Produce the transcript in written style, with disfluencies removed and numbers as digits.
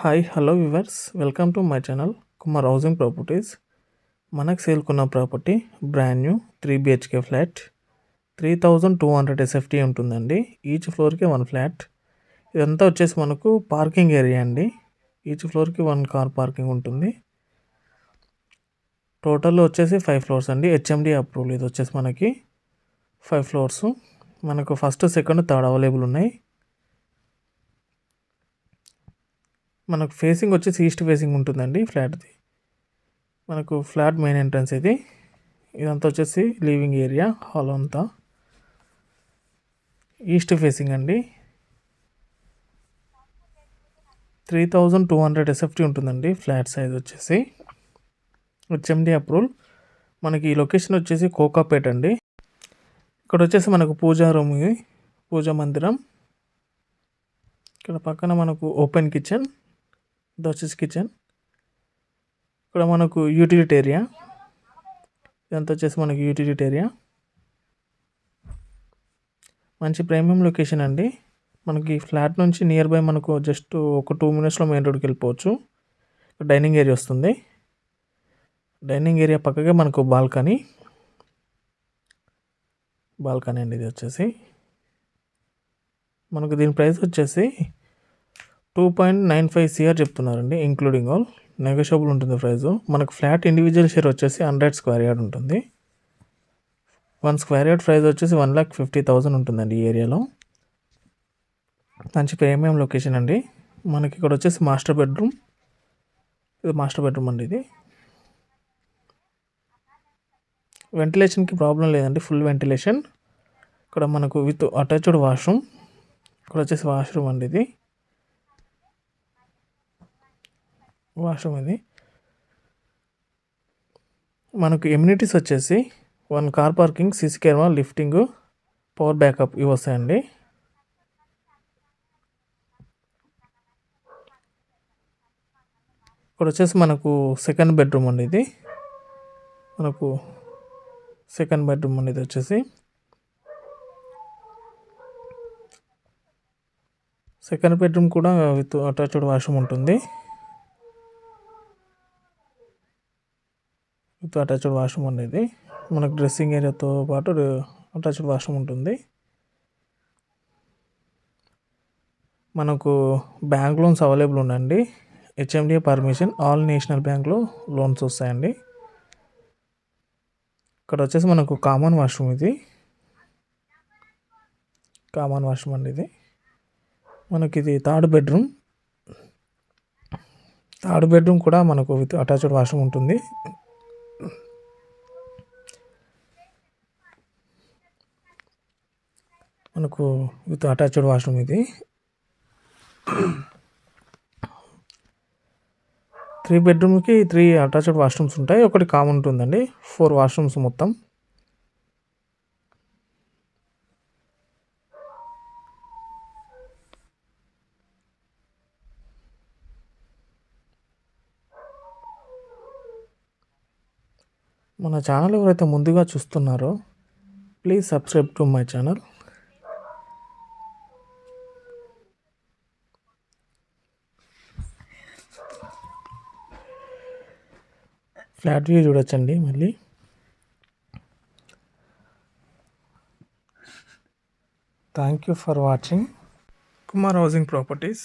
Hi hello viewers, welcome to my channel Kumar housing properties. మనకు సేల్కున్న property brand new 3 BHK flat, 3200 SFT ఉంటుందండి. Each ఫ్లోర్కి 1 flat. ఇదంతా వచ్చేసి మనకు పార్కింగ్ ఏరియా అండి. ఈచ్ ఫ్లోర్కి 1 కార్ పార్కింగ్ ఉంటుంది. టోటల్ వచ్చేసి 5 ఫ్లోర్స్ అండి. HMD approval. ఇది వచ్చేసి మనకి 5 ఫ్లోర్స్. మనకు ఫస్ట్, సెకండ్, థర్డ్ అవైలబుల్ ఉన్నాయి. మనకు ఫేసింగ్ వచ్చేసి ఈస్ట్ ఫేసింగ్ ఉంటుందండి ఫ్లాట్ది. మనకు ఫ్లాట్ మెయిన్ ఎంట్రన్స్ ఇది. ఇదంతా వచ్చేసి లివింగ్ ఏరియా, హాల్ అంతా ఈస్ట్ ఫేసింగ్ అండి. 3200 SFT ఉంటుందండి ఫ్లాట్ సైజ్ వచ్చేసి. HMD approval. మనకి ఈ లొకేషన్ వచ్చేసి కోకాపేట్ అండి. ఇక్కడ వచ్చేసి మనకు పూజా రూమ్, పూజా మందిరం. ఇక్కడ పక్కన మనకు ఓపెన్ కిచెన్, ఇది వచ్చేసి కిచెన్. ఇక్కడ మనకు యూటిలిటీ ఏరియా, ఇదంతా వచ్చేసి మనకి యూటిలిటీ ఏరియా. మంచి ప్రీమియం లొకేషన్ అండి. మనకి ఫ్లాట్ నుంచి నియర్ బై మనకు జస్ట్ ఒక 2 minutesలో మెయిన్ రోడ్కి వెళ్ళిపోవచ్చు. డైనింగ్ ఏరియా వస్తుంది. డైనింగ్ ఏరియా పక్కగా మనకు బాల్కనీ అండి. ఇది వచ్చేసి మనకు దీని ప్రైస్ వచ్చేసి 2.95 CR చెప్తున్నారండి, ఇంక్లూడింగ్ ఆల్. నెగోషియబుల్ ఉంటుంది ప్రైస్. మనకు ఫ్లాట్ ఇండివిజువల్ షేర్ వచ్చేసి 100 square yard ఉంటుంది. 1 square yard ప్రైస్ వచ్చేసి 1,50,000 ఉంటుందండి ఈ ఏరియాలో. మంచి ప్రీమియం లొకేషన్ అండి. మనకి ఇక్కడ వచ్చేసి మాస్టర్ బెడ్రూమ్. ఇది మాస్టర్ బెడ్రూమ్ అండి. ఇది వెంటిలేషన్కి ప్రాబ్లం లేదండి, ఫుల్ వెంటిలేషన్. ఇక్కడ మనకు విత్ అటాచ్డ్ వాష్రూమ్. ఇక్కడ వచ్చేసి వాష్రూమ్ అండి. ఇది వాష్రూమ్. ఇది మనకు ఎమ్యూనిటీస్ వచ్చేసి 1 car parking, CC camera, lifting, power backup ఇవి వస్తాయండి. ఇక్కడ వచ్చేసి మనకు సెకండ్ బెడ్రూమ్ అండి. ఇది మనకు సెకండ్ బెడ్రూమ్ అండి. ఇది వచ్చేసి సెకండ్ బెడ్రూమ్ కూడా విత్ అటాచ్డ్ వాష్రూమ్ ఉంటుంది. విత్ అటాచ్డ్ వాష్రూమ్ అనేది మనకు డ్రెస్సింగ్ ఏరియాతో పాటు అటాచ్డ్ వాష్రూమ్ ఉంటుంది. మనకు బ్యాంక్ లోన్స్ అవైలబుల్ ఉందండి. HMD పర్మిషన్, ఆల్ నేషనల్ బ్యాంక్లో లోన్స్ వస్తాయండి. ఇక్కడ వచ్చేసి మనకు కామన్ వాష్రూమ్. ఇది కామన్ వాష్రూమ్ అండి. ఇది మనకి ఇది థర్డ్ బెడ్రూమ్ కూడా మనకు విత్ అటాచ్డ్ వాష్రూమ్ ఉంటుంది. మనకు విత్ అటాచ్డ్ వాష్రూమ్. ఇది 3 bedroomకి 3 అటాచ్డ్ వాష్రూమ్స్ ఉంటాయి, ఒకటి కామన్ ఉంటుందండి. 4 వాష్రూమ్స్ మొత్తం. మన ఛానల్ ఎవరైతే ముందుగా చూస్తున్నారో please subscribe to my channel. Flat view చూడొచ్చండి. మళ్ళీ thank you for watching Kumar housing properties.